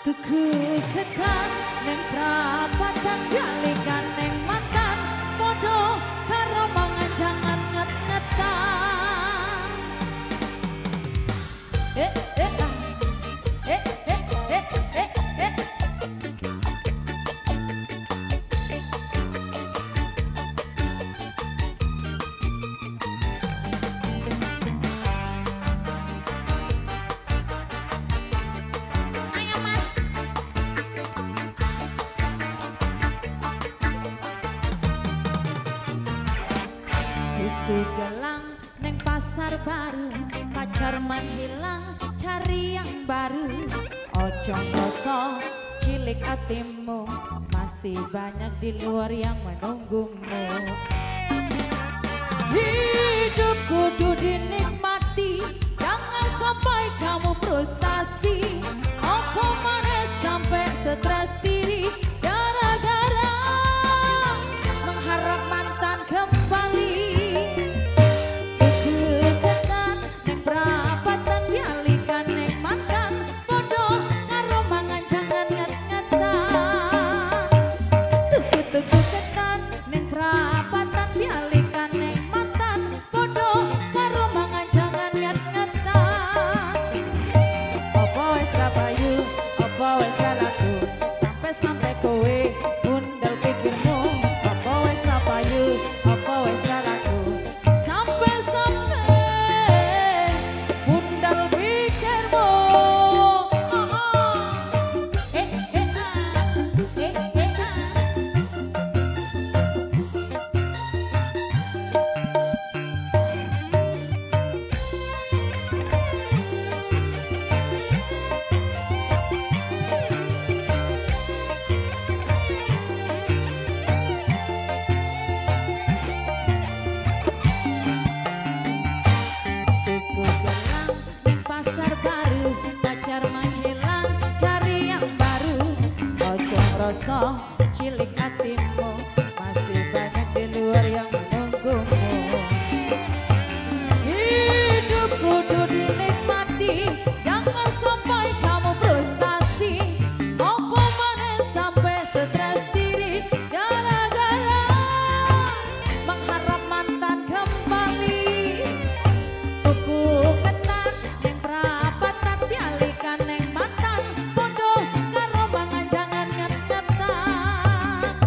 Tuku ketan neng prapatan dialikan neng mantan podo karo mangan jangan nget-ngetan. Eh eh ah. Eh eh eh eh eh. Tuku gelang neng pasar baru, pacar menghilang cari yang baru. Ojo ngoso cilik hatimu, masih banyak di luar yang menunggumu. Hidup kudu dinikmati, jangan sampai kamu frustasi. Apa mana sampai stres diri gara-gara mengharap mantan kembali. Rasa cilik hatimu, masih banyak di luar yang menunggumu. Hidup kudu dinikmati, jangan sampai kamu frustasi. Apa mana sampai stres diri gara-gara mengharap mantan kembali. Tuku ketan neng prapatan dialihkan neng mantan podo karo mangan jangan nget-ngetan.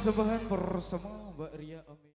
persembahan bersama Mbak Ria Ami.